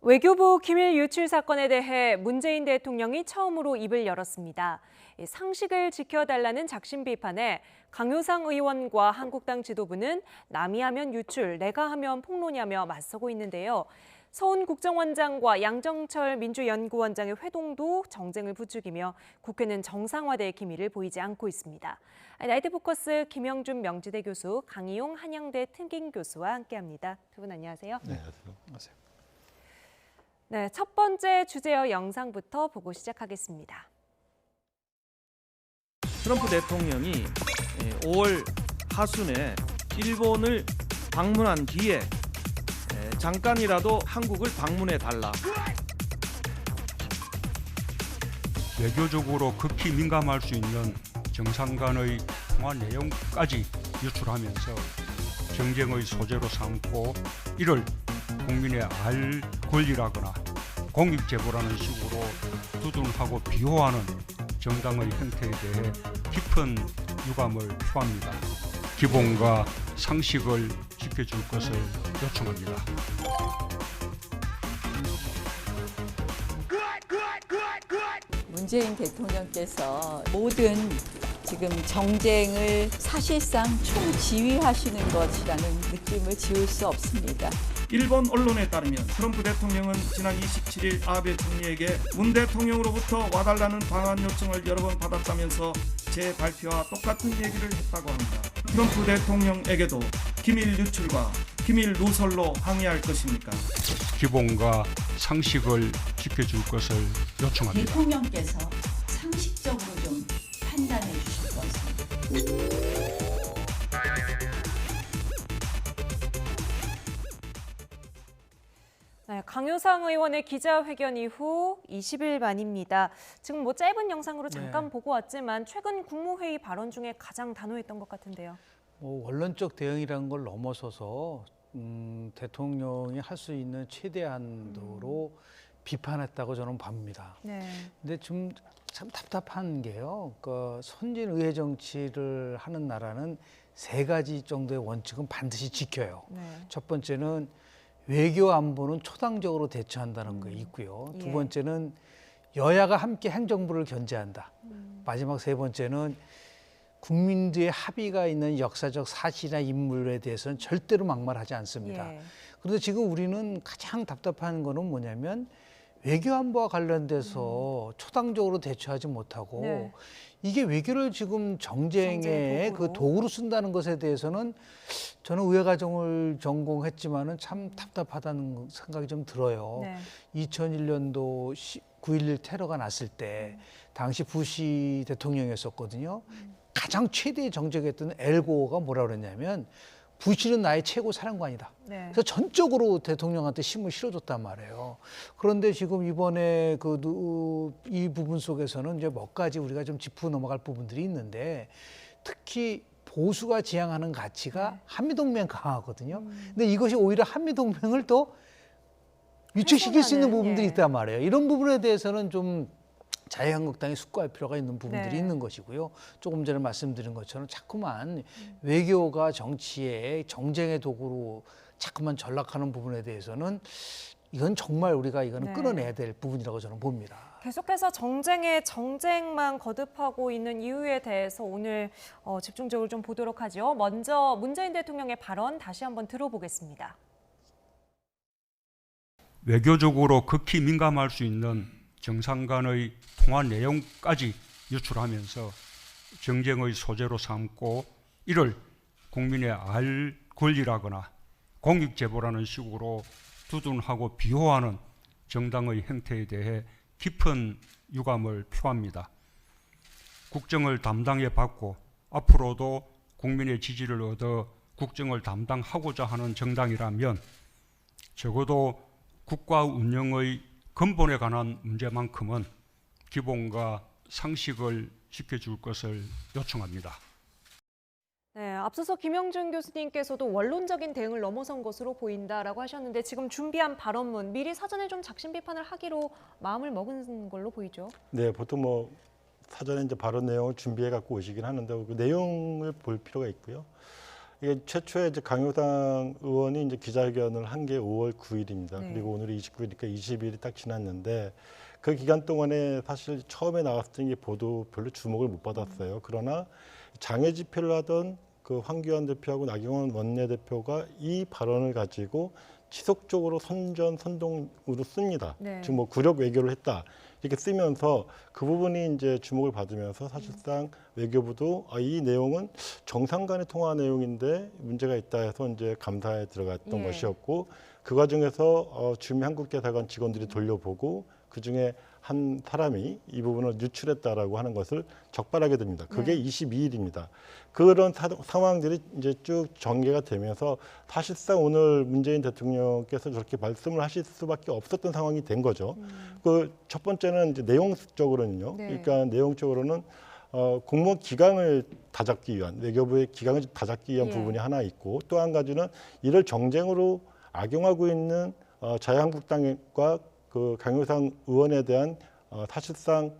외교부 기밀 유출 사건에 대해 문재인 대통령이 처음으로 입을 열었습니다. 상식을 지켜달라는 작심 비판에 강효상 의원과 한국당 지도부는 남이 하면 유출, 내가 하면 폭로냐며 맞서고 있는데요. 서훈 국정원장과 양정철 민주연구원장의 회동도 정쟁을 부추기며 국회는 정상화될 기미를 보이지 않고 있습니다. 나이트포커스 김영준 명지대 교수, 강희용 한양대 특임 교수와 함께합니다. 두 분 안녕하세요. 네, 안녕하세요. 네, 첫 번째 주제어 영상부터 보고 시작하겠습니다. 트럼프 대통령이 5월 하순에 일본을 방문한 뒤에 잠깐이라도 한국을 방문해 달라. 외교적으로 극히 민감할 수 있는 정상 간의 통화 내용까지 유출하면서 정쟁의 소재로 삼고 이를 국민의 알 권리라거나 공익 제보라는 식으로 두둔하고 비호하는 정당의 행태에 대해 깊은 유감을 표합니다. 기본과 상식을 지켜줄 것을 요청합니다. 문재인 대통령께서 모든 지금 정쟁을 사실상 총지휘하시는 것이라는 느낌을 지울 수 없습니다. 일본 언론에 따르면 트럼프 대통령은 지난 27일 아베 총리에게 문 대통령으로부터 와달라는 방한 요청을 여러 번 받았다면서 제 발표와 똑같은 얘기를 했다고 합니다. 트럼프 대통령에게도 기밀 유출과 기밀 누설로 항의할 것입니까? 기본과 상식을 지켜줄 것을 요청합니다. 대통령께서 상식적으로 좀 판단해 주실 것입니다. 네, 강효상 의원의 기자회견 이후 20일 만입니다. 지금 짧은 영상으로 잠깐 보고 왔지만 최근 국무회의 발언 중에 가장 단호했던 것 같은데요. 원론적 대응이라는 걸 넘어서서 대통령이 할 수 있는 최대한도로 비판했다고 저는 봅니다. 네. 근데 좀 참 답답한 게요. 그 선진 의회 정치를 하는 나라는 세 가지 정도의 원칙은 반드시 지켜요. 네. 첫 번째는 외교 안보는 초당적으로 대처한다는 게 있고요. 두 번째는 여야가 함께 행정부를 견제한다. 마지막 세 번째는 국민들의 합의가 있는 역사적 사실이나 인물에 대해서는 절대로 막말하지 않습니다. 그런데 지금 우리는 가장 답답한 거는 뭐냐면 외교 안보와 관련돼서 초당적으로 대처하지 못하고 이게 외교를 지금 정쟁의 그 도구로 쓴다는 것에 대해서는 저는 의회 과정을 전공했지만은 참 답답하다는 생각이 좀 들어요. 2001년도 9.11 테러가 났을 때 당시 부시 대통령이었었거든요. 가장 최대의 정적이었던 엘고어가 뭐라 그랬냐면 부시는 나의 최고 사령관이다. 그래서 전적으로 대통령한테 힘을 실어줬단 말이에요. 그런데 지금 이번에 이 부분 속에서는 이제 몇 가지 우리가 좀 짚고 넘어갈 부분들이 있는데 특히 보수가 지향하는 가치가 한미동맹 강화거든요. 근데 이것이 오히려 한미동맹을 또 위축시킬 수 있는 부분들이 있단 말이에요. 이런 부분에 대해서는 좀 자유한국당이 숙고할 필요가 있는 부분들이 있는 것이고요. 조금 전에 말씀드린 것처럼 자꾸만 외교가 정치의 정쟁의 도구로 자꾸만 전락하는 부분에 대해서는 이건 정말 우리가 이거는 끊어내야 될 부분이라고 저는 봅니다. 계속해서 정쟁만 거듭하고 있는 이유에 대해서 오늘 집중적으로 좀 보도록 하죠. 먼저 문재인 대통령의 발언 다시 한번 들어보겠습니다. 외교적으로 극히 민감할 수 있는 정상 간의 통화 내용까지 유출하면서 정쟁의 소재로 삼고 이를 국민의 알 권리라거나 공익 제보라는 식으로 두둔하고 비호하는 정당의 행태에 대해 깊은 유감을 표합니다. 국정을 담당해 받고 앞으로도 국민의 지지를 얻어 국정을 담당하고자 하는 정당이라면 적어도 국가 운영의 근본에 관한 문제만큼은 기본과 상식을 지켜줄 것을 요청합니다. 네, 앞서서 김영준 교수님께서도 원론적인 대응을 넘어선 것으로 보인다라고 하셨는데 지금 준비한 발언문 미리 사전에 좀 작심 비판을 하기로 마음을 먹은 걸로 보이죠. 네, 보통 사전에 이제 발언 내용을 준비해 갖고 오시긴 하는데 그 내용을 볼 필요가 있고요. 이게 최초에 이제 강효상 의원이 이제 기자회견을 한 게 5월 9일입니다. 네. 그리고 오늘이 29일이니까 20일이 딱 지났는데 그 기간 동안에 사실 처음에 나왔을 때 이게 보도 별로 주목을 못 받았어요. 그러나 장애 집회를 하던 그 황교안 대표하고 나경원 원내대표가 이 발언을 가지고 지속적으로 선동으로 씁니다. 네. 지금 뭐 굴욕 외교를 했다 이렇게 쓰면서 그 부분이 이제 주목을 받으면서 사실상 외교부도 이 내용은 정상 간의 통화 내용인데 문제가 있다 해서 이제 감사에 들어갔던 예. 것이었고 그 과정에서 주미 한국대사관 직원들이 돌려보고 그 중에 한 사람이 이 부분을 유출했다라고 하는 것을 적발하게 됩니다. 그게 네. 22일입니다. 그런 상황들이 이제 쭉 전개가 되면서 사실상 오늘 문재인 대통령께서 저렇게 말씀을 하실 수밖에 없었던 상황이 된 거죠. 그 첫 번째는 이제 내용적으로는요. 네. 그러니까 내용적으로는 공무원 기강을 다잡기 위한 외교부의 기강을 다잡기 위한 예. 부분이 하나 있고 또 한 가지는 이를 정쟁으로 악용하고 있는 자유한국당과 그 강효상 의원에 대한 사실상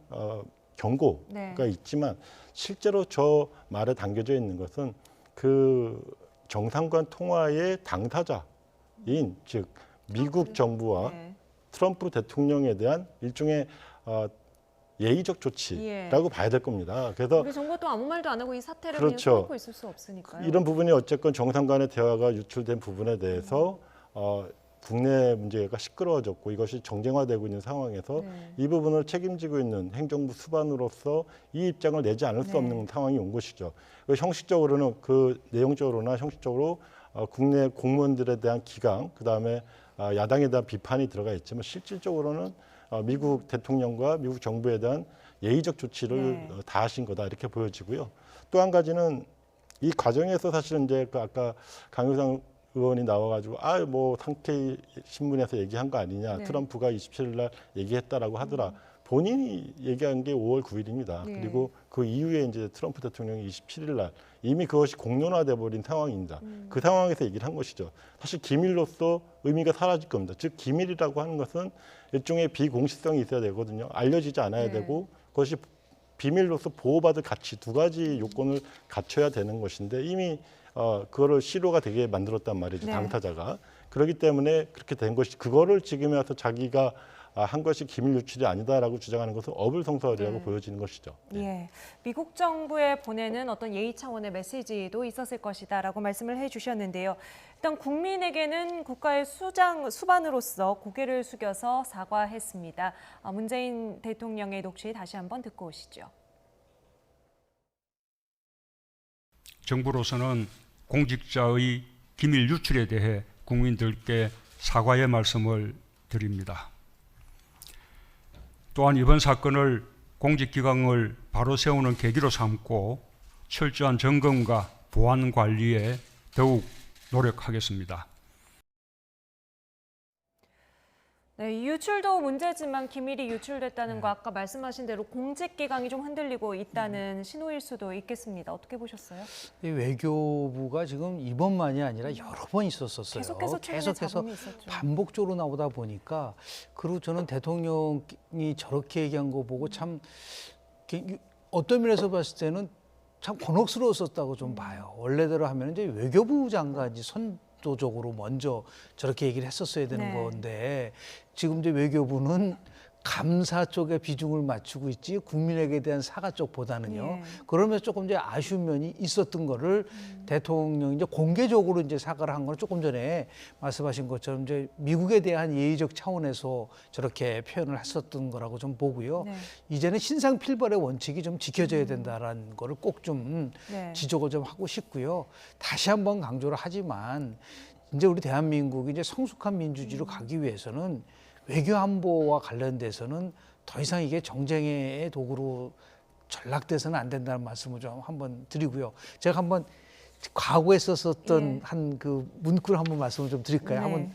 경고가 네. 있지만 실제로 저 말에 담겨져 있는 것은 그 정상 간 통화의 당사자인 즉 미국 정부와 네. 트럼프 대통령에 대한 일종의 예의적 조치라고 봐야 될 겁니다. 그래서 우리 정부도 아무 말도 안 하고 이 사태를 그렇죠. 그냥 써놓고 있을 수 없으니까요. 이런 부분이 어쨌건 정상 간의 대화가 유출된 부분에 대해서 국내 문제가 시끄러워졌고 이것이 정쟁화되고 있는 상황에서 네. 이 부분을 책임지고 있는 행정부 수반으로서 이 입장을 내지 않을 수 네. 없는 상황이 온 것이죠. 형식적으로는 그 내용적으로나 형식적으로 국내 공무원들에 대한 기강, 그다음에 야당에 대한 비판이 들어가 있지만 실질적으로는 미국 대통령과 미국 정부에 대한 예의적 조치를 네. 다하신 거다 이렇게 보여지고요. 또 한 가지는 이 과정에서 사실은 이제 그 아까 강효상 의원이 나와가지고 뭐 상케이 신문에서 얘기한 거 아니냐 네. 트럼프가 27일 날 얘기했다라고 하더라. 본인이 얘기한 게 5월 9일입니다. 네. 그리고 그 이후에 이제 트럼프 대통령이 27일 날 이미 그것이 공론화돼 버린 상황입니다. 그 상황에서 얘기를 한 것이죠. 사실 기밀로서 의미가 사라질 겁니다. 즉 기밀이라고 하는 것은 일종의 비공식성이 있어야 되거든요. 알려지지 않아야 네. 되고 그것이 비밀로서 보호받을 가치 두 가지 요건을 갖춰야 되는 것인데 이미 그거를 시로가 되게 만들었단 말이죠. 네. 당사자가. 그렇기 때문에 그렇게 된 것이 그거를 지금에 와서 자기가 한 것이 기밀 유출이 아니다라고 주장하는 것은 어불성설이라고 보여지는 것이죠. 예, 미국 정부에 보내는 어떤 예의 차원의 메시지도 있었을 것이다라고 말씀을 해주셨는데요. 일단 국민에게는 국가의 수반으로서 고개를 숙여서 사과했습니다. 문재인 대통령의 녹취 다시 한번 듣고 오시죠. 정부로서는 공직자의 기밀 유출에 대해 국민들께 사과의 말씀을 드립니다. 또한 이번 사건을 공직기강을 바로 세우는 계기로 삼고 철저한 점검과 보안 관리에 더욱 노력하겠습니다. 네, 유출도 문제지만 기밀이 유출됐다는 거 아까 말씀하신 대로 공직기강이 좀 흔들리고 있다는 신호일 수도 있겠습니다. 어떻게 보셨어요? 이 외교부가 지금 이번만이 아니라 여러 번 있었었어요. 계속해서 최근에 잡음이 있었죠. 반복적으로 나오다 보니까 그리고 저는 대통령이 저렇게 얘기한 거 보고 참 어떤 면에서 봤을 때는 참 곤혹스러웠었다고 좀 봐요. 원래대로 하면 이제 외교부 장관이 선도적으로 먼저 저렇게 얘기를 했었어야 되는 네. 건데 지금 이제 외교부는 감사 쪽에 비중을 맞추고 있지 국민에게 대한 사과 쪽보다는요. 예. 그러면서 조금 이제 아쉬운 면이 있었던 거를 대통령이 이제 공개적으로 이제 사과를 한 건 조금 전에 말씀하신 것처럼 이제 미국에 대한 예의적 차원에서 저렇게 표현을 했었던 거라고 좀 보고요. 네. 이제는 신상필벌의 원칙이 좀 지켜져야 된다라는 거를 꼭 좀 네. 지적을 좀 하고 싶고요. 다시 한번 강조를 하지만 이제 우리 대한민국이 이제 성숙한 민주주의로 가기 위해서는 외교 안보와 관련돼서는 더 이상 이게 정쟁의 도구로 전락돼서는 안 된다는 말씀을 좀 한번 드리고요. 제가 한번 과거에 썼었던 예. 한 그 문구를 한번 말씀을 좀 드릴까요? 네. 한번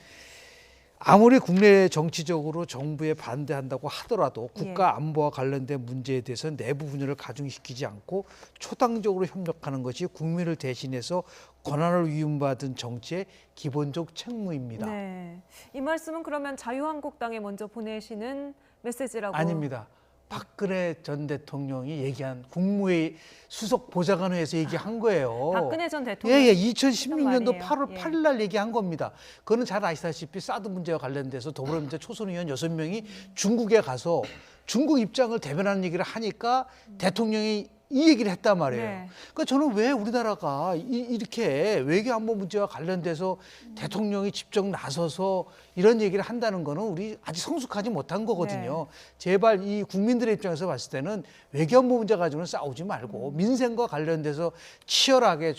아무리 국내 정치적으로 정부에 반대한다고 하더라도 예. 국가 안보와 관련된 문제에 대해서 내부 분열을 가중시키지 않고 초당적으로 협력하는 것이 국민을 대신해서 권한을 위임받은 정치의 기본적 책무입니다. 네. 이 말씀은 그러면 자유한국당에 먼저 보내시는 메시지라고? 아닙니다. 박근혜 전 대통령이 얘기한 국무회의 수석 보좌관회에서 얘기한 거예요. 박근혜 전 대통령. 예, 2016년도 말이에요. 8월 예. 8일 날 얘기한 겁니다. 그거는 잘 아시다시피 사드 문제와 관련돼서 더불어민주당 초선 의원 6명이 중국에 가서 중국 입장을 대변하는 얘기를 하니까 대통령이 이 얘기를 했단 말이에요. 네. 그러니까 저는 왜 우리나라가 이렇게 외교안보 문제와 관련돼서 대통령이 직접 나서서 이런 얘기를 한다는 거는 우리 아직 성숙하지 못한 거거든요. 제발 이 국민들의 입장에서 봤을 때는 외교안보 문제 가지고는 싸우지 말고 민생과 관련돼서 치열하게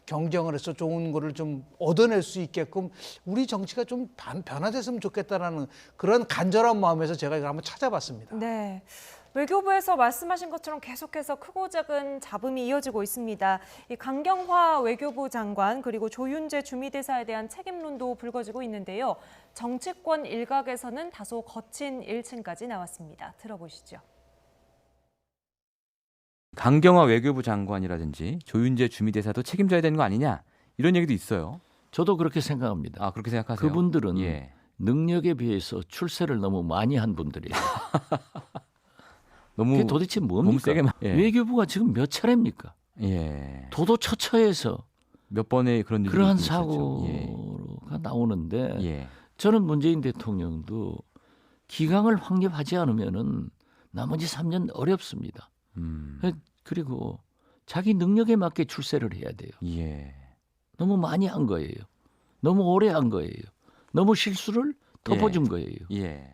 경쟁을 해서 좋은 거를 좀 얻어낼 수 있게끔 우리 정치가 좀 변화됐으면 좋겠다라는 그런 간절한 마음에서 제가 이걸 한번 찾아봤습니다. 네. 외교부에서 말씀하신 것처럼 계속해서 크고 작은 잡음이 이어지고 있습니다. 이 강경화 외교부 장관 그리고 조윤재 주미대사에 대한 책임론도 불거지고 있는데요. 정치권 일각에서는 다소 거친 일침까지 나왔습니다. 들어보시죠. 강경화 외교부 장관이라든지 조윤재 주미대사도 책임져야 되는 거 아니냐 이런 얘기도 있어요. 저도 그렇게 생각합니다. 아 그렇게 생각하세요? 그분들은 예. 능력에 비해서 출세를 너무 많이 한 분들이에요. 너무 그게 도대체 뭡니까? 세게 예. 외교부가 지금 몇 차례입니까? 예. 도도처처해서 몇 번의 그런 일이 그러한 있었죠. 사고가 나오는데 예. 저는 문재인 대통령도 기강을 확립하지 않으면은 나머지 3년 어렵습니다. 그리고 자기 능력에 맞게 출세를 해야 돼요. 예. 너무 많이 한 거예요. 너무 오래 한 거예요. 너무 실수를 덮어준 거예요. 예.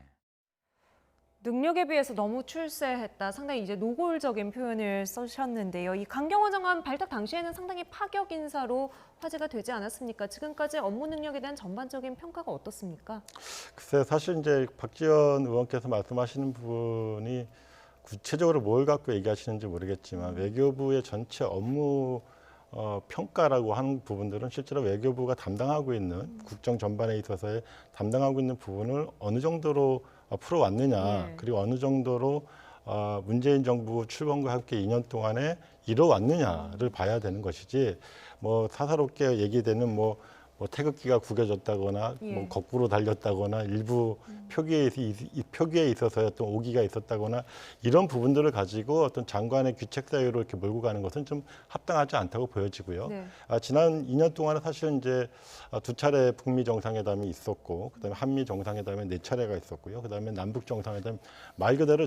능력에 비해서 너무 출세했다. 상당히 이제 노골적인 표현을 쓰셨는데요. 이 강경화 장관 발탁 당시에는 상당히 파격 인사로 화제가 되지 않았습니까? 지금까지 업무 능력에 대한 전반적인 평가가 어떻습니까? 글쎄 사실 이제 박지원 의원께서 말씀하시는 부분이 구체적으로 뭘 갖고 얘기하시는지 모르겠지만 외교부의 전체 업무 평가라고 하는 부분들은 실제로 외교부가 담당하고 있는 국정 전반에 있어서의 담당하고 있는 부분을 어느 정도로 풀어왔느냐, 그리고 어느 정도로 문재인 정부 출범과 함께 2년 동안에 이뤄왔느냐를 봐야 되는 것이지, 뭐 사사롭게 얘기되는 뭐 태극기가 구겨졌다거나 뭐 거꾸로 달렸다거나 일부 표기에 있어서 어떤 오기가 있었다거나 이런 부분들을 가지고 어떤 장관의 귀책 사유로 이렇게 몰고 가는 것은 좀 합당하지 않다고 보여지고요. 네. 지난 2년 동안에 사실 이제 2차례 북미 정상회담이 있었고, 그다음에 한미 정상회담에 4차례가 있었고요. 그다음에 남북 정상회담, 말 그대로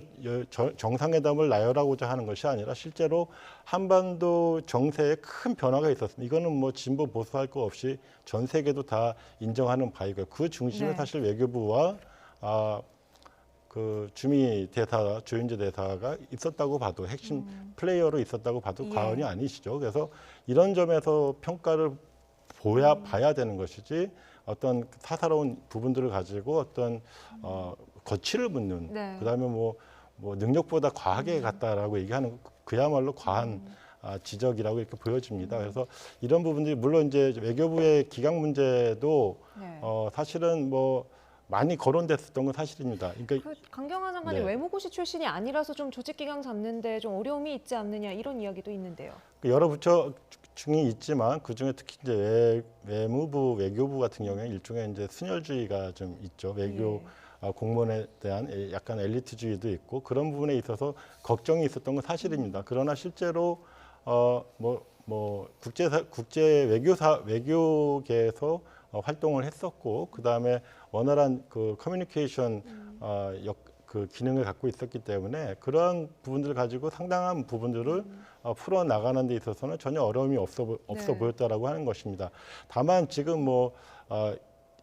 정상회담을 나열하고자 하는 것이 아니라 실제로 한반도 정세에 큰 변화가 있었습니다. 이거는 뭐 진보 보수할 거 없이 전 세계도 다 인정하는 바이고요. 그 중심에 사실 외교부와 그 조윤재 대사가 있었다고 봐도 핵심 플레이어로 있었다고 봐도 과언이 아니시죠. 그래서 이런 점에서 평가를 봐야 되는 것이지, 어떤 사사로운 부분들을 가지고 어떤 거취를 묻는, 그다음에 뭐 능력보다 과하게 갔다라고 얘기하는 그야말로 과한 지적이라고 이렇게 보여집니다. 그래서 이런 부분들이 물론 이제 외교부의 기강 문제도 사실은 뭐 많이 거론됐었던 건 사실입니다. 그러니까 강경화 장관이 외무고시 출신이 아니라서 좀 조직기강 잡는데 좀 어려움이 있지 않느냐 이런 이야기도 있는데요. 여러 부처 중이 있지만 그 중에 특히 이제 외무부, 외교부 같은 경우에 일종의 이제 순혈주의가 좀 있죠. 외교 공무원에 대한 약간 엘리트주의도 있고 그런 부분에 있어서 걱정이 있었던 건 사실입니다. 그러나 실제로 국제 외교계에서 활동을 했었고, 그 다음에 원활한 그 커뮤니케이션 그 기능을 갖고 있었기 때문에 그러한 부분들을 가지고 상당한 부분들을 풀어 나가는 데 있어서는 전혀 어려움이 없어 보였다라고 하는 것입니다. 다만 지금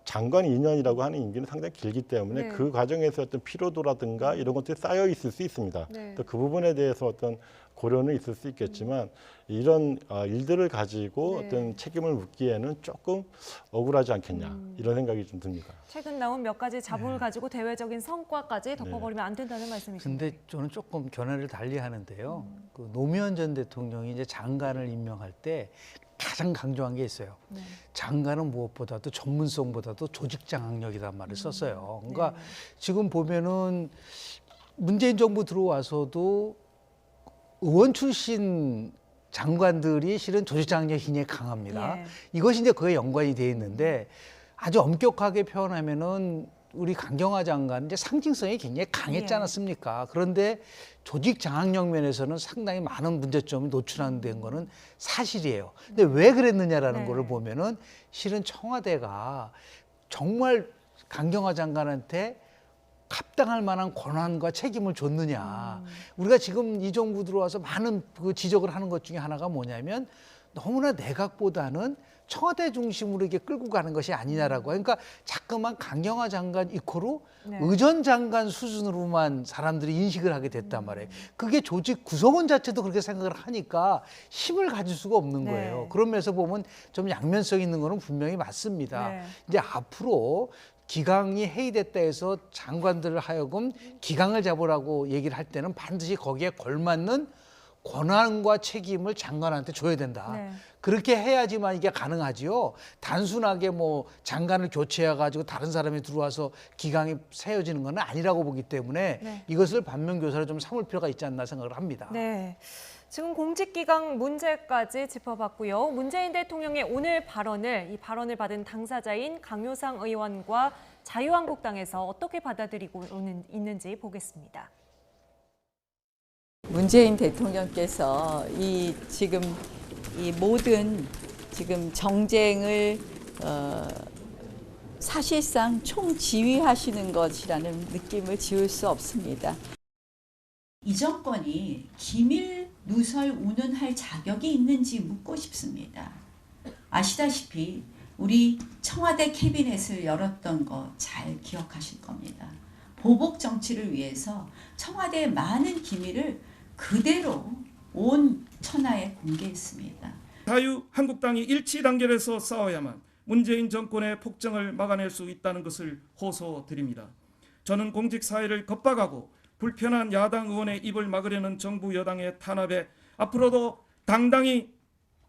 장관 2년이라고 하는 임기는 상당히 길기 때문에 그 과정에서 어떤 피로도라든가 이런 것들이 쌓여 있을 수 있습니다. 또 그 부분에 대해서 어떤 고려는 있을 수 있겠지만 이런 일들을 가지고 어떤 책임을 묻기에는 조금 억울하지 않겠냐 이런 생각이 좀 듭니다. 최근 나온 몇 가지 자본을 가지고 대외적인 성과까지 덮어버리면 안 된다는 말씀이십니다. 근데 저는 조금 견해를 달리하는데요. 그 노무현 전 대통령이 이제 장관을 임명할 때 가장 강조한 게 있어요. 장관은 무엇보다도 전문성보다도 조직 장악력이란 말을 썼어요. 그러니까 지금 보면은 문재인 정부 들어와서도 의원 출신 장관들이 실은 조직 장악력이 굉장히 강합니다. 이것이 이제 그에 연관이 돼 있는데 아주 엄격하게 표현하면은 우리 강경화 장관 이제 상징성이 굉장히 강했지 예. 않았습니까? 그런데 조직 장악력 면에서는 상당히 많은 문제점이 노출된 거는 사실이에요. 근데 왜 그랬느냐라는 네. 거를 보면은 실은 청와대가 정말 강경화 장관한테 합당할 만한 권한과 책임을 줬느냐. 우리가 지금 이 정부 들어와서 많은 그 지적을 하는 것 중에 하나가 뭐냐면 너무나 내각보다는 청와대 중심으로 이게 끌고 가는 것이 아니냐라고. 그러니까 자꾸만 강경화 장관 이코로 네. 의전 장관 수준으로만 사람들이 인식을 하게 됐단 말이에요. 그게 조직 구성원 자체도 그렇게 생각을 하니까 힘을 가질 수가 없는 네. 거예요. 그런 면에서 보면 좀 양면성 있는 거는 분명히 맞습니다. 네. 이제 앞으로 기강이 해이됐다 해서 장관들을 하여금 기강을 잡으라고 얘기를 할 때는 반드시 거기에 걸맞는 권한과 책임을 장관한테 줘야 된다. 네. 그렇게 해야지만 이게 가능하지요. 단순하게 뭐 장관을 교체해가지고 다른 사람이 들어와서 기강이 세워지는 건 아니라고 보기 때문에 네. 이것을 반면교사로 좀 삼을 필요가 있지 않나 생각을 합니다. 네. 지금 공직기강 문제까지 짚어봤고요. 문재인 대통령의 오늘 이 발언을 받은 당사자인 강효상 의원과 자유한국당에서 어떻게 받아들이고 있는지 보겠습니다. 문재인 대통령께서 지금 이 모든 지금 정쟁을 사실상 총지휘하시는 것이라는 느낌을 지울 수 없습니다. 이 정권이 기밀 누설 운운할 자격이 있는지 묻고 싶습니다. 아시다시피 우리 청와대 캐비넷을 열었던 거 잘 기억하실 겁니다. 보복 정치를 위해서 청와대의 많은 기밀을 그대로 온 천하에 공개했습니다. 자유한국당이 일치 단결해서 싸워야만 문재인 정권의 폭정을 막아낼 수 있다는 것을 호소드립니다. 저는 공직사회를 겁박하고 불편한 야당 의원의 입을 막으려는 정부 여당의 탄압에 앞으로도 당당히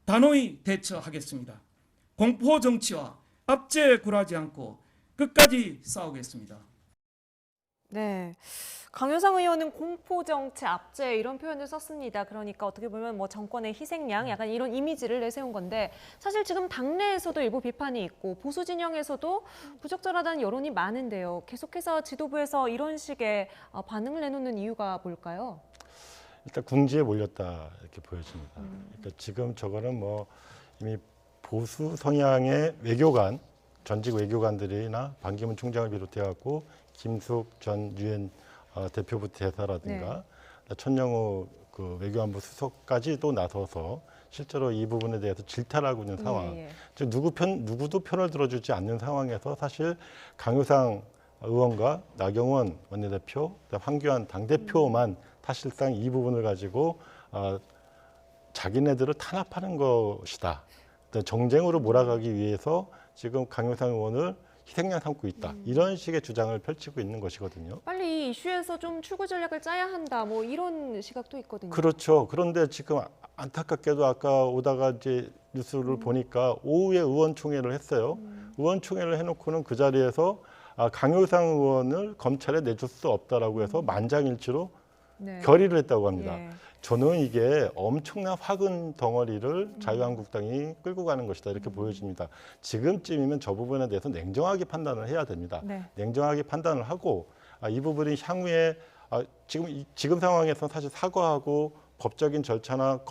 단호히 대처하겠습니다. 공포 정치와 압제에 굴하지 않고 끝까지 싸우겠습니다. 네. 강효상 의원은 공포정치, 압제 이런 표현을 썼습니다. 그러니까 어떻게 보면 뭐 정권의 희생양 약간 이런 이미지를 내세운 건데 사실 지금 당내에서도 일부 비판이 있고 보수 진영에서도 부적절하다는 여론이 많은데요. 계속해서 지도부에서 이런 식의 반응을 내놓는 이유가 뭘까요? 일단 궁지에 몰렸다 이렇게 보여집니다. 그러니까 지금 저거는 뭐 이미 보수 성향의 외교관, 전직 외교관들이나 반기문 총장을 비롯해 갖고 김숙 전 유엔 대표부 대사라든가 천영호 그 외교안보 수석까지도 나서서 실제로 이 부분에 대해서 질타하고 있는 상황. 즉 누구도 편을 들어주지 않는 상황에서 사실 강효상 의원과 나경원 원내대표, 황교안 당대표만 사실상 이 부분을 가지고 자기네들을 탄압하는 것이다. 정쟁으로 몰아가기 위해서 지금 강효상 의원을 희생양 삼고 있다. 이런 식의 주장을 펼치고 있는 것이거든요. 빨리 이 이슈에서 좀 출구 전략을 짜야 한다. 뭐 이런 시각도 있거든요. 그렇죠. 그런데 지금 안타깝게도 아까 오다가 이제 뉴스를 보니까 오후에 의원총회를 했어요. 의원총회를 해놓고는 그 자리에서 강효상 의원을 검찰에 내줄 수 없다라고 해서 만장일치로 결의를 했다고 합니다. 저는 이게 엄청난 화근 덩어리를 자유한국당이 끌고 가는 것이다 이렇게 보여집니다. 지금쯤이면 저 부분에 대해서 냉정하게 판단을 해야 됩니다. 냉정하게 판단을 하고 이 부분이 향후에 지금 상황에서 사실 사과하고 법적인 절차나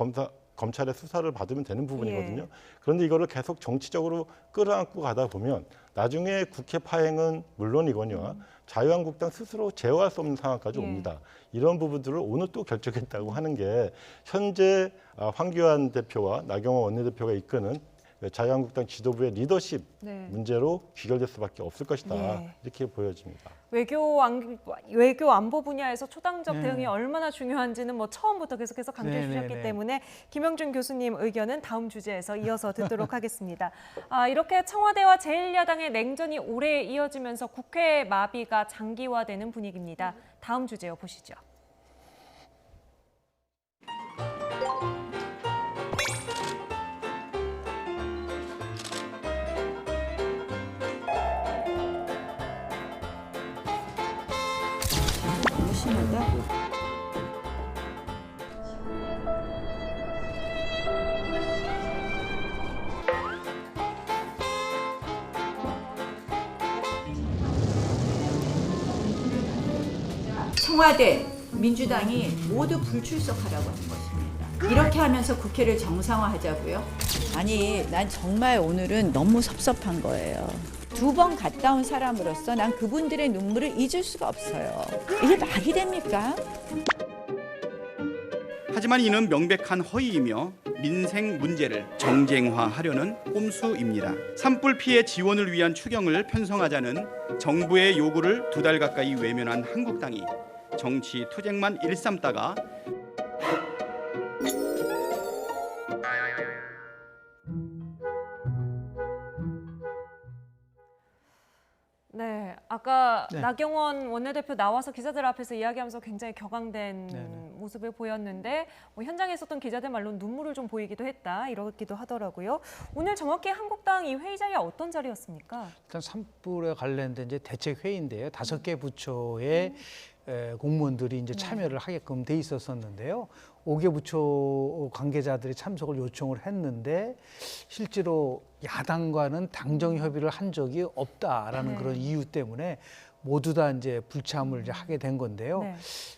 검찰의 수사를 받으면 되는 부분이거든요. 그런데 이거를 계속 정치적으로 끌어안고 가다 보면 나중에 국회 파행은 물론이거니와 자유한국당 스스로 제어할 수 없는 상황까지 옵니다. 이런 부분들을 오늘 또 결정했다고 하는 게 현재 황교안 대표와 나경원 원내대표가 이끄는 자유한국당 지도부의 리더십 문제로 귀결될 수밖에 없을 것이다. 이렇게 보여집니다. 외교 안보 분야에서 초당적 대응이 얼마나 중요한지는 뭐 처음부터 계속해서 강조해 주셨기 때문에 김영준 교수님 의견은 다음 주제에서 이어서 듣도록 하겠습니다. 이렇게 청와대와 제1야당의 냉전이 오래 이어지면서 국회 마비가 장기화되는 분위기입니다. 다음 주제요 보시죠. 청와대, 민주당이 모두 불출석하라고 한 것입니다. 이렇게 하면서 국회를 정상화하자고요? 아니, 난 정말 오늘은 너무 섭섭한 거예요. 2번 갔다 온 사람으로서 난 그분들의 눈물을 잊을 수가 없어요. 이게 말이 됩니까? 하지만 이는 명백한 허위이며 민생 문제를 정쟁화하려는 꼼수입니다. 산불 피해 지원을 위한 추경을 편성하자는 정부의 요구를 2달 가까이 외면한 한국당이 정치 투쟁만 일삼다가 네, 아까 네. 나경원 원내대표 나와서 기자들 앞에서 이야기하면서 굉장히 격앙된 네네. 모습을 보였는데 뭐 현장에 있었던 기자들 말로는 눈물을 좀 보이기도 했다 이러기도 하더라고요. 오늘 정확히 한국당 이 회의 자리가 어떤 자리였습니까? 일단 산불에 관련된 이제 대책 회의인데요. 5개 부처의 공무원들이 이제 참여를 하게끔 돼 있었었는데요. 5개 부처 관계자들이 참석을 요청을 했는데 실제로 야당과는 당정 협의를 한 적이 없다라는 그런 이유 때문에 모두 다 이제 불참을 이제 하게 된 건데요. 네.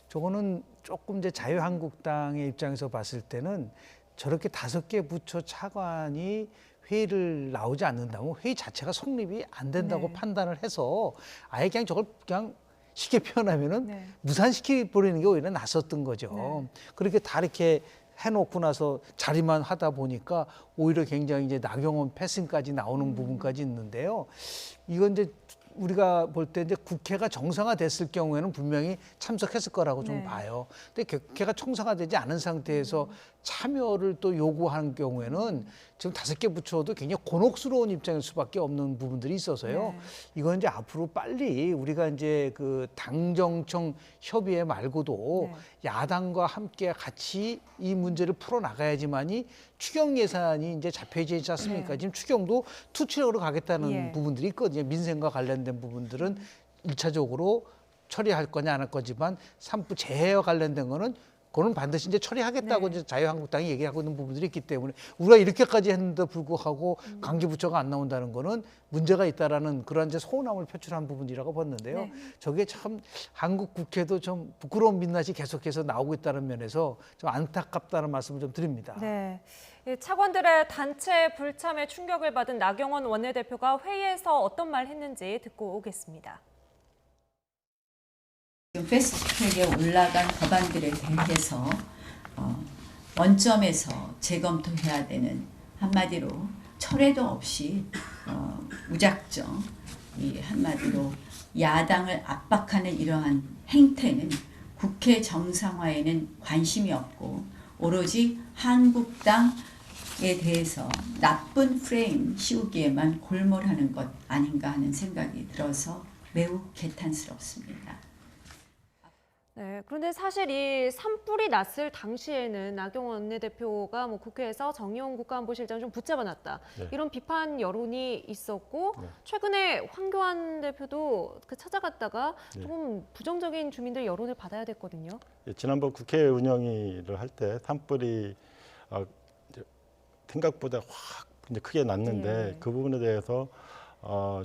저거는 조금 이제 자유한국당의 입장에서 봤을 때는 저렇게 5개 부처 차관이 회의를 나오지 않는다면 회의 자체가 성립이 안 된다고 네. 판단을 해서 아예 그냥 저걸 그냥 쉽게 표현하면은 네. 무산시키 버리는 게 오히려 낫었던 거죠. 네. 그렇게 다 이렇게 해놓고 나서 자리만 하다 보니까 오히려 굉장히 이제 나경원 패싱까지 나오는 부분까지 있는데요. 이건 이제 우리가 볼 때 이제 국회가 정상화됐을 경우에는 분명히 참석했을 거라고 좀 네. 봐요. 근데 국회가 정상화되지 않은 상태에서 참여를 또 요구하는 경우에는 지금 5개 부처도 굉장히 곤혹스러운 입장일 수밖에 없는 부분들이 있어서요. 네. 이건 이제 앞으로 빨리 우리가 이제 그 당정청 협의회 말고도 네. 야당과 함께 같이 이 문제를 풀어 나가야지만이 추경 예산이 이제 잡혀지지 않습니까? 네. 지금 추경도 투치력으로 가겠다는 예. 부분들이 있거든요. 민생과 관련된 부분들은 1차적으로 처리할 거냐 안 할 거지만 산불 재해와 관련된 거는 그거는 반드시 이제 처리하겠다고 네. 이제 자유한국당이 얘기하고 있는 부분들이 있기 때문에 우리가 이렇게까지 했는데도 불구하고 관계부처가 안 나온다는 거는 문제가 있다라는 그런 이제 서운함을 표출한 부분이라고 봤는데요. 네. 저게 참 한국 국회도 좀 부끄러운 민낯이 계속해서 나오고 있다는 면에서 좀 안타깝다는 말씀을 좀 드립니다. 네. 이 차관들의 단체 불참에 충격을 받은 나경원 원내대표가 회의에서 어떤 말 했는지 듣고 오겠습니다. 지금 패스트트랙에 올라간 법안들에 대해서 원점에서 재검토해야 되는, 한마디로 철회도 없이 무작정 이 한마디로 야당을 압박하는 이러한 행태는 국회 정상화에는 관심이 없고 오로지 한국당에 대해서 나쁜 프레임 씌우기에만 골몰하는 것 아닌가 하는 생각이 들어서 매우 개탄스럽습니다. 네, 그런데 사실 이 산불이 났을 당시에는 나경원 원내대표가 뭐 국회에서 정의용 국가안보실장을 좀 붙잡아놨다. 네. 이런 비판 여론이 있었고 네. 최근에 황교안 대표도 그 찾아갔다가 네. 조금 부정적인 주민들 여론을 받아야 됐거든요. 예, 지난번 국회 운영위를 할 때 산불이 이제 생각보다 확 이제 크게 났는데 네. 그 부분에 대해서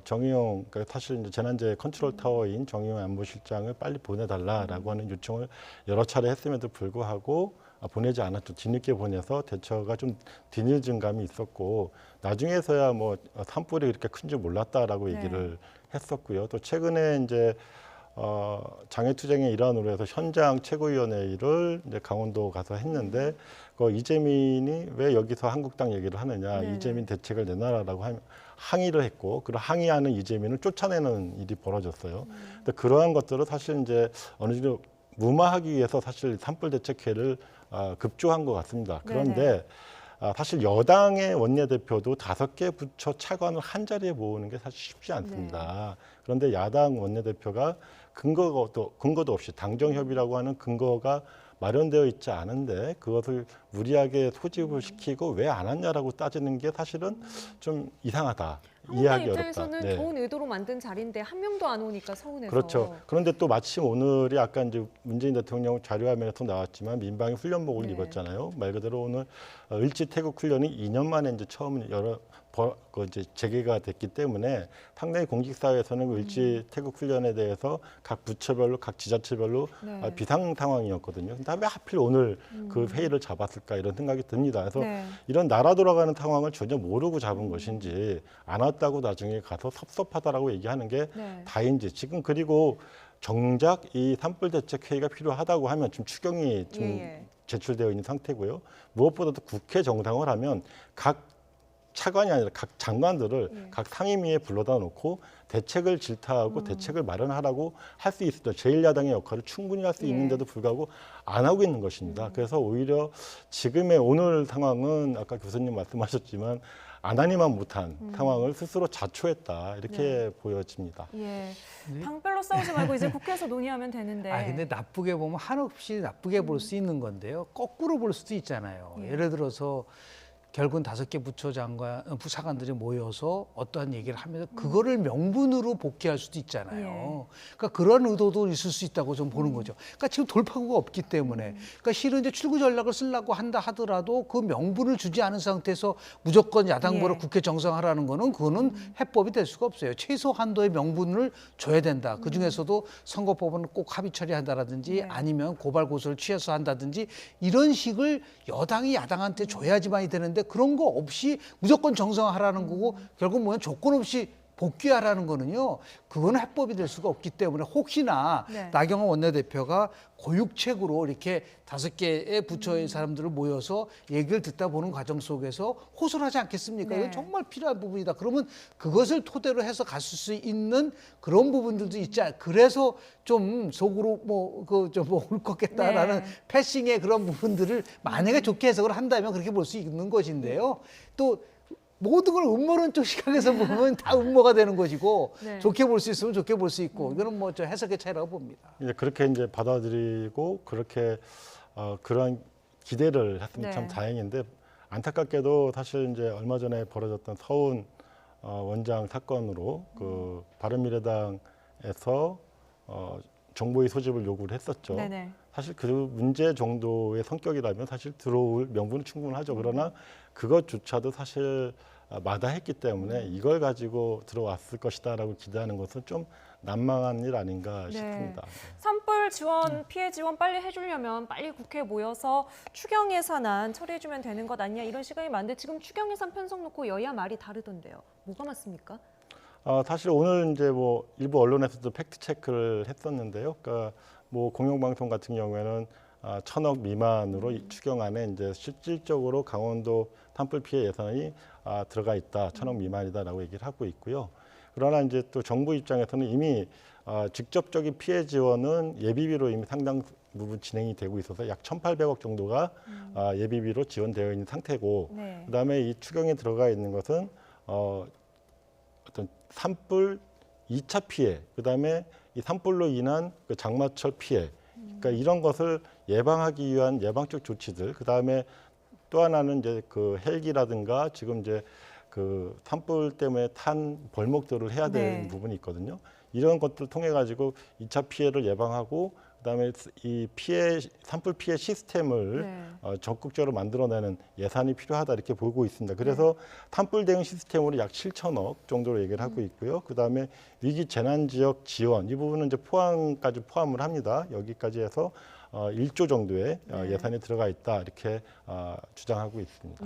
정의용, 그러니까 사실 이제 재난재해 컨트롤 타워인 정의용 안보실장을 빨리 보내달라라고 하는 요청을 여러 차례 했음에도 불구하고 보내지 않았죠. 뒤늦게 보내서 대처가 좀 뒤늦은 감이 있었고 나중에서야 뭐 산불이 그렇게 큰 줄 몰랐다라고 얘기를 했었고요. 또 최근에 이제 장애투쟁의 일환으로 해서 현장 최고위원회를 이제 강원도 가서 했는데 그 이재민이 왜 여기서 한국당 얘기를 하느냐, 네네. 이재민 대책을 내놔라라고 항의를 했고, 그 항의하는 이재민을 쫓아내는 일이 벌어졌어요. 근데 그러한 것들을 사실 이제 어느 정도 무마하기 위해서 사실 산불 대책회를 급조한 것 같습니다. 그런데 사실 여당의 원내대표도 5개 부처 차관을 한 자리에 모으는 게 사실 쉽지 않습니다. 그런데 야당 원내대표가 근거도 없이 당정협의라고 하는 근거가 마련되어 있지 않은데 그것을 무리하게 소집을 시키고 왜 안 왔냐라고 따지는 게 사실은 좀 이상하다. 한국당 이해하기 입장에서는 어렵다. 네. 좋은 의도로 만든 자리인데 한 명도 안 오니까 서운해서. 그렇죠. 그런데 또 마침 오늘이 아까 이제 문재인 대통령 자료화면에서 나왔지만 민방위 훈련복을 네. 입었잖아요. 말 그대로 오늘 을지 태국 훈련이 2년 만에 이제 처음 이제 재개가 됐기 때문에 상당히 공직사회에서는 그 을지 태국 훈련에 대해서 각 부처별로, 각 지자체별로 네. 비상 상황이었거든요. 근데 왜 하필 오늘 그 회의를 잡았을까 이런 생각이 듭니다. 그래서 네. 이런 나라 돌아가는 상황을 전혀 모르고 잡은 것인지 안 왔다고 나중에 가서 섭섭하다라고 얘기하는 게 네. 다인지 지금 그리고 정작 이 산불 대책 회의가 필요하다고 하면 지금 추경이 지금 예. 제출되어 있는 상태고요. 무엇보다도 국회 정상을 하면 각 차관이 아니라 각 장관들을 각 상임위에 불러다 놓고 대책을 질타하고 대책을 마련하라고 할 수 있습니다. 제1야당의 역할을 충분히 할 수 있는데도 불구하고 안 하고 있는 것입니다. 그래서 오히려 지금의 오늘 상황은 아까 교수님 말씀하셨지만 안 하니만 못한 상황을 스스로 자초했다 이렇게 보여집니다. 예. 당별로 싸우지 말고 이제 국회에서 논의하면 되는데. 근데 나쁘게 보면 한없이 나쁘게 볼 수 있는 건데요. 거꾸로 볼 수도 있잖아요. 예를 들어서 결국은 5개 부처 장관, 부사관들이 모여서 어떠한 얘기를 하면서 그거를 명분으로 복귀할 수도 있잖아요. 그러니까 그런 의도도 있을 수 있다고 좀 보는 거죠. 그러니까 지금 돌파구가 없기 때문에. 그러니까 실은 이제 출구 전략을 쓰려고 한다 하더라도 그 명분을 주지 않은 상태에서 무조건 야당보로 국회 정상화라는 거는 그거는 해법이 될 수가 없어요. 최소 한도의 명분을 줘야 된다. 그 중에서도 선거법은 꼭 합의 처리한다라든지 아니면 고발 고소를 취해서 한다든지 이런 식을 여당이 야당한테 줘야지만이 되는데 그런 거 없이 무조건 정상화하라는 거고 결국 뭐냐 조건 없이 복귀하라는 거는요. 그거는 해법이 될 수가 없기 때문에 혹시나 나경원 원내대표가 고육책으로 이렇게 5개의 부처의 사람들을 모여서 얘기를 듣다 보는 과정 속에서 호소하지 않겠습니까? 이건 정말 필요한 부분이다. 그러면 그것을 토대로 해서 갔을 수 있는 그런 부분들도 있지 않. 그래서 좀 속으로 울컥했다라는 패싱의 그런 부분들을 만약에 좋게 해석을 한다면 그렇게 볼 수 있는 것인데요. 또 모든 걸 음모론 쪽 시각에서 보면 다 음모가 되는 것이고 좋게 볼 수 있으면 좋게 볼 수 있고 이거는 뭐 저 해석의 차이라고 봅니다. 이제 그렇게 이제 받아들이고 그렇게 그런 기대를 했으면 참 다행인데 안타깝게도 사실 이제 얼마 전에 벌어졌던 서훈 원장 사건으로 그 바른미래당에서 정보의 소집을 요구를 했었죠. 사실 그 문제 정도의 성격이라면 사실 들어올 명분은 충분하죠. 그러나 그것조차도 사실 마다했기 때문에 이걸 가지고 들어왔을 것이다라고 기대하는 것은 좀 난망한 일 아닌가 싶습니다. 산불 지원, 피해 지원 빨리 해주려면 빨리 국회에 모여서 추경 예산안 처리해주면 되는 것 아니냐 이런 시각이 많은데 지금 추경 예산 편성 놓고 여야 말이 다르던데요. 뭐가 맞습니까? 사실 오늘 이제 뭐 일부 언론에서도 팩트 체크를 했었는데요. 그러니까 뭐 공영방송 같은 경우에는 1,000억 미만으로 추경안에 이제 실질적으로 강원도 산불 피해 예산이 들어가 있다, 1,000억 미만이다라고 얘기를 하고 있고요. 그러나 이제 또 정부 입장에서는 이미 직접적인 피해 지원은 예비비로 이미 상당 부분 진행이 되고 있어서 약 1,800억 정도가 예비비로 지원되어 있는 상태고, 그다음에 이 추경에 들어가 있는 것은 어떤 산불 2차 피해, 그다음에 이 산불로 인한 그 장마철 피해, 그러니까 이런 것을 예방하기 위한 예방적 조치들, 그다음에 또 하나는 이제 그 헬기라든가 지금 이제 그 산불 때문에 탄 벌목들을 해야 되는 부분이 있거든요. 이런 것들을 통해 가지고 2차 피해를 예방하고 그다음에 이 산불 피해 시스템을 적극적으로 만들어내는 예산이 필요하다 이렇게 보고 있습니다. 그래서 산불 대응 시스템으로 약 7천억 정도로 얘기를 하고 있고요. 그다음에 위기 재난 지역 지원 이 부분은 이제 포항까지 포함을 합니다. 여기까지 해서 1조 정도의 예산이 들어가 있다 이렇게 주장하고 있습니다.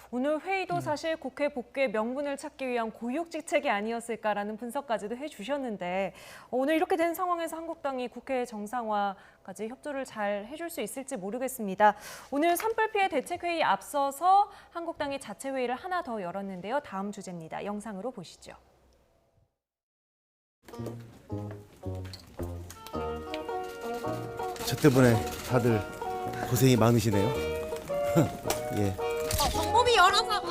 오늘 회의도 사실 국회 복귀의 명분을 찾기 위한 고육지책이 아니었을까라는 분석까지도 해주셨는데 오늘 이렇게 된 상황에서 한국당이 국회 정상화까지 협조를 잘 해줄 수 있을지 모르겠습니다. 오늘 산불 피해 대책 회의 앞서서 한국당이 자체 회의를 하나 더 열었는데요. 다음 주제입니다. 영상으로 보시죠. 저 때문에 다들 고생이 많으시네요. 예. 방법이 열어서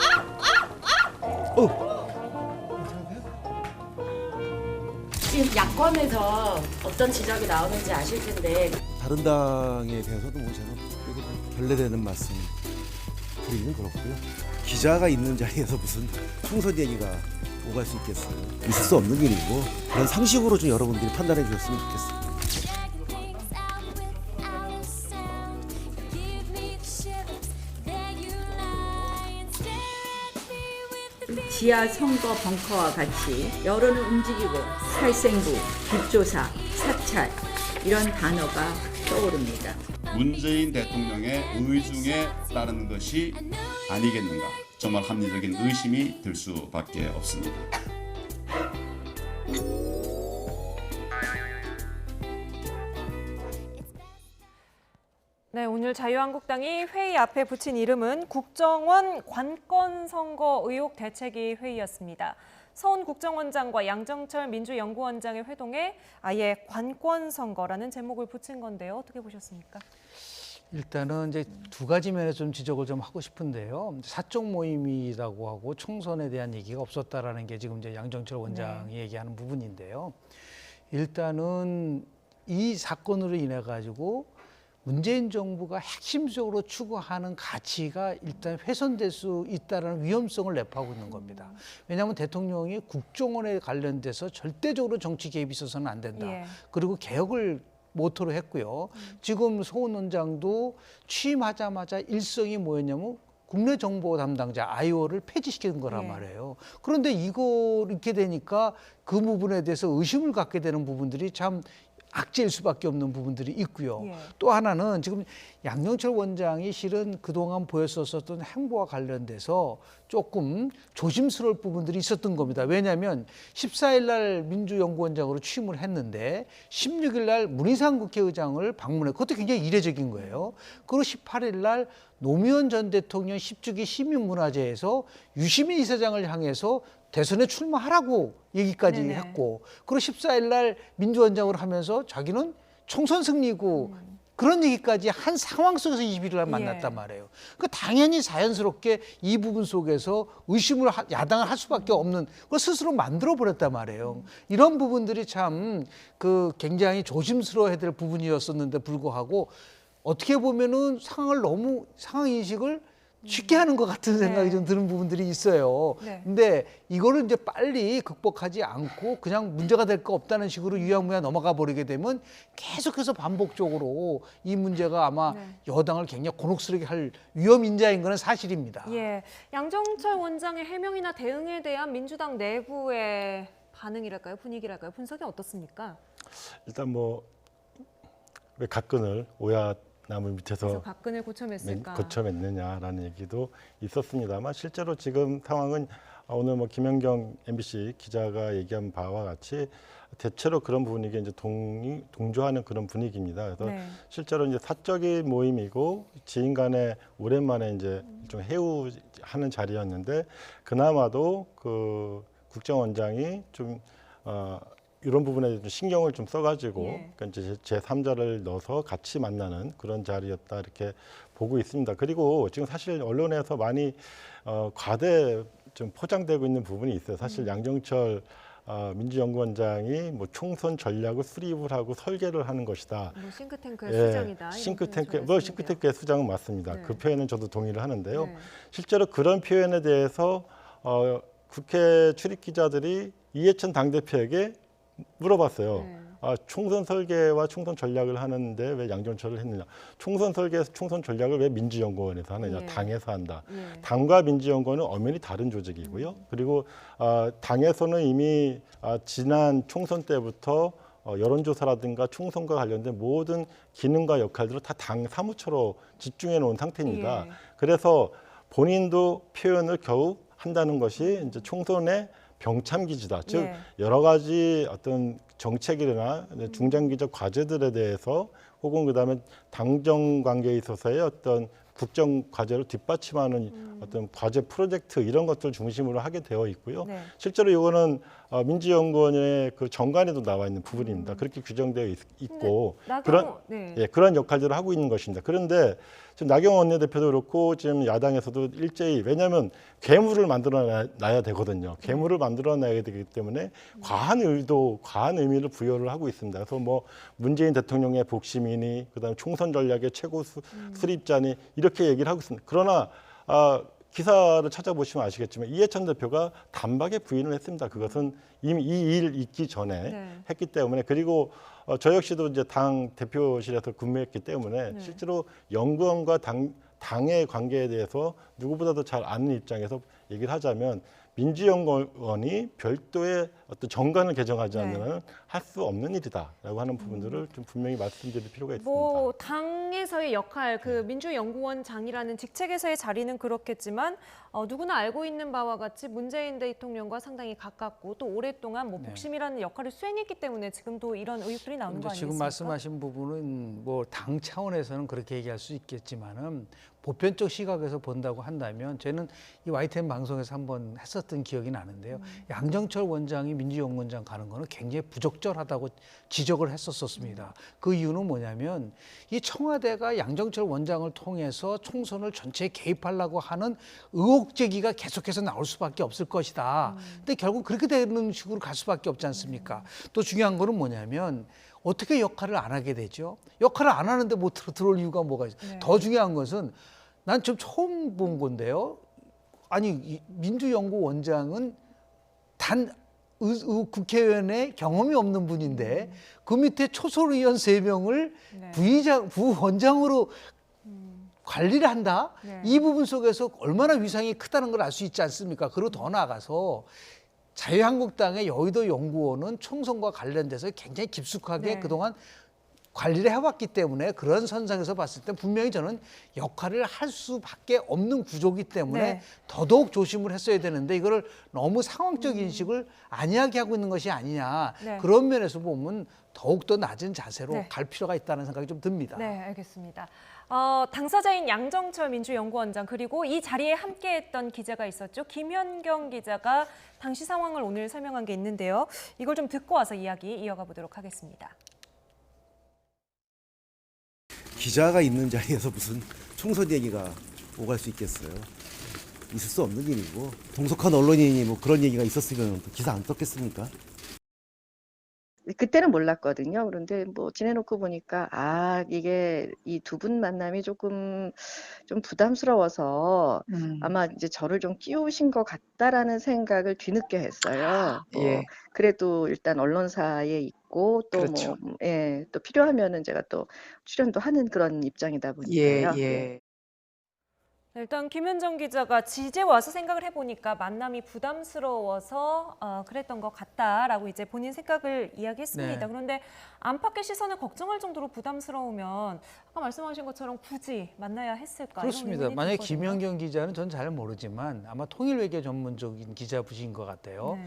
지금 야권에서 어떤 지적이 나오는지 아실 텐데 다른 당에 대해서도 뭐 제가 별내되는 말씀 드리기는 그렇고요. 기자가 있는 자리에서 무슨 총선 얘기가 오갈 수 있겠어요. 있을 수 없는 일이고 그런 상식으로 좀 여러분들이 판단해 주셨으면 좋겠어요. 지하 선거 벙커와 같이 여론을 움직이고 살생부, 뒷조사, 사찰 이런 단어가 떠오릅니다. 문재인 대통령의 의중에 따르는 것이 아니겠는가, 정말 합리적인 의심이 들 수밖에 없습니다. 네, 오늘 자유한국당이 회의 앞에 붙인 이름은 국정원 관건선거 의혹 대책위 회의였습니다. 서훈 국정원장과 양정철 민주연구원장의 회동에 아예 관건선거라는 제목을 붙인 건데요. 어떻게 보셨습니까? 일단은 이제 두 가지 면에서 좀 지적을 좀 하고 싶은데요. 사적 모임이라고 하고 총선에 대한 얘기가 없었다라는 게 지금 이제 양정철 원장이 얘기하는 부분인데요. 일단은 이 사건으로 인해 가지고 문재인 정부가 핵심적으로 추구하는 가치가 일단 훼손될 수 있다는 위험성을 내포하고 있는 겁니다. 왜냐하면 대통령이 국정원에 관련돼서 절대적으로 정치 개입이 있어서는 안 된다. 예. 그리고 개혁을 모토로 했고요. 지금 서훈 원장도 취임하자마자 일성이 뭐였냐면 국내정보 담당자 IO를 폐지시키는 거란 말이에요. 그런데 이거 이렇게 되니까 그 부분에 대해서 의심을 갖게 되는 부분들이 참 악재일 수밖에 없는 부분들이 있고요. 또 하나는 지금 양정철 원장이 실은 그동안 보였었던 행보와 관련돼서 조금 조심스러울 부분들이 있었던 겁니다. 왜냐하면 14일 날 민주연구원장으로 취임을 했는데 16일 날 문희상 국회의장을 방문해, 그것도 굉장히 이례적인 거예요. 그리고 18일 날 노무현 전 대통령 10주기 시민문화제에서 유시민 이사장을 향해서 대선에 출마하라고 얘기까지 했고, 그리고 14일 날 민주원장으로 하면서 자기는 총선 승리고 그런 얘기까지 한 상황 속에서 21일 날 만났단 말이에요. 그 당연히 자연스럽게 이 부분 속에서 의심을 야당을 할 수밖에 없는 걸 스스로 만들어 버렸단 말이에요. 이런 부분들이 참 그 굉장히 조심스러워야 될 부분이었었는데 불구하고 어떻게 보면은 상황 인식을 쉽게 하는 것 같은 생각이 좀 드는 부분들이 있어요. 근데 이거를 이제 빨리 극복하지 않고 그냥 문제가 될 거 없다는 식으로 유야무야 넘어가 버리게 되면 계속해서 반복적으로 이 문제가 아마 여당을 굉장히 곤혹스럽게 할 위험 인자인 건 사실입니다. 예, 양정철 원장의 해명이나 대응에 대한 민주당 내부의 반응이랄까요, 분위기랄까요, 분석이 어떻습니까? 일단 뭐 왜 가끈을 오야 나무 밑에서 박근혜 고쳐맸을까? 고쳐맸느냐라는 얘기도 있었습니다만 실제로 지금 상황은 오늘 뭐 김연경 MBC 기자가 얘기한 바와 같이 대체로 그런 분위기에 이제 동조하는 그런 분위기입니다. 그래서 실제로 이제 사적인 모임이고 지인 간에 오랜만에 이제 좀 회우하는 자리였는데 그나마도 그 국정원장이 좀 이런 부분에 좀 신경을 좀 써가지고 그러니까 이제 제3자를 넣어서 같이 만나는 그런 자리였다 이렇게 보고 있습니다. 그리고 지금 사실 언론에서 많이 과대 좀 포장되고 있는 부분이 있어요. 사실 양정철 민주연구원장이 뭐 총선 전략을 수립을 하고 설계를 하는 것이다. 뭐 싱크탱크의 수장이다. 싱크탱크의 수장은 맞습니다. 그 표현은 저도 동의를 하는데요. 실제로 그런 표현에 대해서 국회 출입 기자들이 이해찬 당대표에게 물어봤어요. 총선 설계와 총선 전략을 하는데 왜 양정철을 했느냐. 총선 설계에서 총선 전략을 왜 민주연구원에서 하느냐. 당에서 한다. 당과 민주연구원은 엄연히 다른 조직이고요. 그리고 당에서는 이미 지난 총선 때부터 여론조사라든가 총선과 관련된 모든 기능과 역할들을 다 당 사무처로 집중해 놓은 상태입니다. 그래서 본인도 표현을 겨우 한다는 것이 이제 총선의 병참기지다. 즉 여러 가지 어떤 정책이나 중장기적 과제들에 대해서 혹은 그다음에 당정 관계에 있어서의 어떤 국정 과제를 뒷받침하는 어떤 과제 프로젝트 이런 것들 중심으로 하게 되어 있고요. 실제로 이거는 민주연구원의 그 정관에도 나와 있는 부분입니다. 그렇게 규정되어 있고 그런 역할들을 하고 있는 것입니다. 그런데 지금 나경원 원내대표도 그렇고 지금 야당에서도 일제히 왜냐하면 괴물을 만들어 놔야 되거든요. 괴물을 만들어 놔야 되기 때문에 과한 의도, 과한 의미를 부여를 하고 있습니다. 그래서 뭐 문재인 대통령의 복심이니 그다음에 총선 전략의 최고 수립자니 이렇게 얘기를 하고 있습니다. 그러나 기사를 찾아보시면 아시겠지만 이해찬 대표가 단박에 부인을 했습니다. 그것은 이미 이 일 있기 전에 했기 때문에 그리고 저 역시도 이제 당 대표실에서 근무했기 때문에 실제로 연구원과 당의 관계에 대해서 누구보다도 잘 아는 입장에서 얘기를 하자면 민주연구원이 별도의 어떤 정관을 개정하지 않으면 할 수 없는 일이다라고 하는 부분들을 좀 분명히 말씀드릴 필요가 있습니다. 뭐 당에서의 역할, 그 민주연구원장이라는 직책에서의 자리는 그렇겠지만 누구나 알고 있는 바와 같이 문재인 대통령과 상당히 가깝고 또 오랫동안 뭐 복심이라는 역할을 수행했기 때문에 지금도 이런 의혹들이 나오는 거 아니겠습니까? 지금 말씀하신 부분은 뭐 당 차원에서는 그렇게 얘기할 수 있겠지만은 보편적 시각에서 본다고 한다면 저는 이 YTN 방송에서 한번 했었던 기억이 나는데요. 양정철 원장이 민주연구원장 가는 거는 굉장히 부적절하다고 지적을 했었습니다. 그 이유는 뭐냐면 이 청와대가 양정철 원장을 통해서 총선을 전체에 개입하려고 하는 의혹 제기가 계속해서 나올 수밖에 없을 것이다. 근데 결국 그렇게 되는 식으로 갈 수밖에 없지 않습니까? 또 중요한 거는 뭐냐면 어떻게 역할을 안 하게 되죠? 역할을 안 하는데 뭐 들어올 이유가 뭐가 있어요? 더 중요한 것은 난 지금 처음 본 건데요. 아니 민주연구원장은 단 국회의원의 경험이 없는 분인데 그 밑에 초솔의원 3명을 부원장으로 관리를 한다? 이 부분 속에서 얼마나 위상이 크다는 걸 알 수 있지 않습니까? 그리고 더 나아가서 자유한국당의 여의도 연구원은 총선과 관련돼서 굉장히 깊숙하게 그동안 관리를 해왔기 때문에 그런 선상에서 봤을 때 분명히 저는 역할을 할 수밖에 없는 구조이기 때문에 더더욱 조심을 했어야 되는데 이거를 너무 상황적 인식을 안 이야기하고 있는 것이 아니냐. 그런 면에서 보면 더욱더 낮은 자세로 갈 필요가 있다는 생각이 좀 듭니다. 네, 알겠습니다. 당사자인 양정철 민주연구원장 그리고 이 자리에 함께했던 기자가 있었죠. 김현경 기자가 당시 상황을 오늘 설명한 게 있는데요. 이걸 좀 듣고 와서 이야기 이어가 보도록 하겠습니다. 기자가 있는 자리에서 무슨 총선 얘기가 오갈 수 있겠어요. 있을 수 없는 일이고 동석한 언론인이 뭐 그런 얘기가 있었으면 기사 안 떴겠습니까? 그때는 몰랐거든요. 그런데 뭐 지내놓고 보니까 이게 이 두 분 만남이 조금 좀 부담스러워서 아마 이제 저를 좀 끼우신 것 같다라는 생각을 뒤늦게 했어요. 그래도 일단 언론사에 있고 또 그렇죠. 또 필요하면은 제가 또 출연도 하는 그런 입장이다 보니까요. 일단 김현정 기자가 이제 와서 생각을 해보니까 만남이 부담스러워서 그랬던 것 같다라고 이제 본인 생각을 이야기했습니다. 그런데 안팎의 시선을 걱정할 정도로 부담스러우면 아까 말씀하신 것처럼 굳이 만나야 했을까? 그렇습니다. 만약에 김현경 기자는 전 잘 모르지만 아마 통일외교 전문적인 기자부신 것 같아요.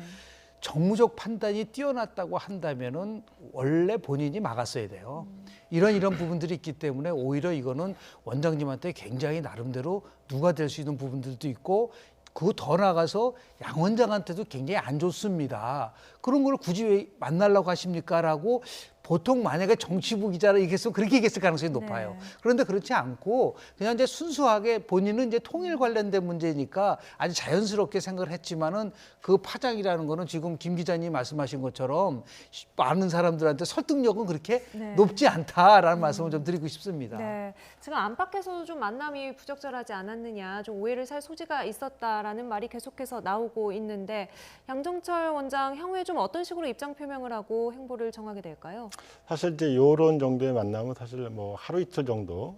정무적 판단이 뛰어났다고 한다면은 원래 본인이 막았어야 돼요. 이런 부분들이 있기 때문에 오히려 이거는 원장님한테 굉장히 나름대로 누가 될 수 있는 부분들도 있고 그거 더 나가서 양 원장한테도 굉장히 안 좋습니다. 그런 걸 굳이 왜 만나려고 하십니까? 라고 보통 만약에 정치부 기자라 얘기했으면 그렇게 얘기했을 가능성이 높아요. 그런데 그렇지 않고 그냥 이제 순수하게 본인은 이제 통일 관련된 문제니까 아주 자연스럽게 생각을 했지만은 그 파장이라는 거는 지금 김 기자님 말씀하신 것처럼 많은 사람들한테 설득력은 그렇게 높지 않다라는 말씀을 좀 드리고 싶습니다. 지금 안팎에서도 좀 만남이 부적절하지 않았느냐, 좀 오해를 살 소지가 있었다라는 말이 계속해서 나오고 있는데 양정철 원장 향후에 좀 어떤 식으로 입장 표명을 하고 행보를 정하게 될까요? 사실 이제 이런 정도의 만남은 사실 뭐 하루 이틀 정도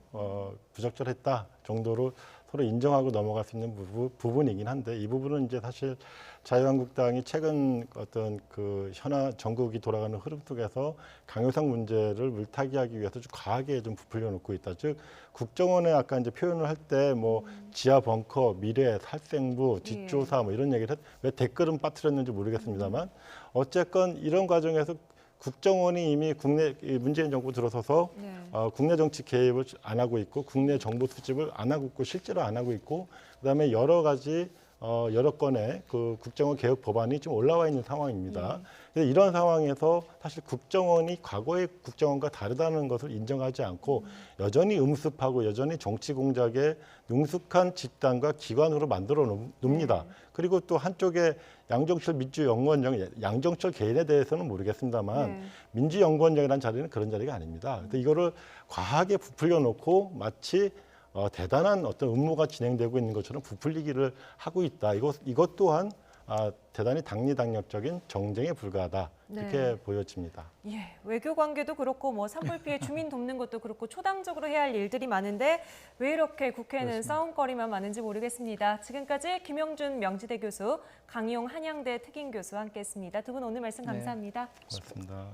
부적절했다 정도로 서로 인정하고 넘어갈 수 있는 부분이긴 한데 이 부분은 이제 사실 자유한국당이 최근 어떤 그 현안 전국이 돌아가는 흐름 속에서 강효상 문제를 물타기하기 위해서 좀 과하게 좀 부풀려 놓고 있다. 즉 국정원에 아까 이제 표현을 할 때 뭐 지하 벙커, 미래, 살생부, 뒷조사 뭐 이런 얘기를 왜 댓글은 빠뜨렸는지 모르겠습니다만 어쨌건 이런 과정에서 국정원이 이미 문재인 정부 들어서서 국내 정치 개입을 안 하고 있고 국내 정보 수집을 안 하고 있고 실제로 안 하고 있고 그다음에 여러 가지 여러 건의 그 국정원 개혁 법안이 좀 올라와 있는 상황입니다. 그래서 이런 상황에서 사실 국정원이 과거의 국정원과 다르다는 것을 인정하지 않고 여전히 음습하고 여전히 정치 공작에 능숙한 집단과 기관으로 만들어 놓습니다. 그리고 또 한쪽에 양정철 민주연구원장, 양정철 개인에 대해서는 모르겠습니다만 민주연구원장이라는 자리는 그런 자리가 아닙니다. 그래서 이거를 과하게 부풀려 놓고 마치 대단한 어떤 음모가 진행되고 있는 것처럼 부풀리기를 하고 있다. 이것 또한 대단히 당리당략적인 정쟁에 불과하다. 이렇게 네. 보여집니다. 예, 외교 관계도 그렇고 뭐 산불 피해 주민 돕는 것도 그렇고 초당적으로 해야 할 일들이 많은데 왜 이렇게 국회는 그렇습니다. 싸움거리만 많은지 모르겠습니다. 지금까지 김영준 명지대 교수, 강희용 한양대 특임 교수와 함께했습니다. 두 분 오늘 말씀 감사합니다. 고맙습니다.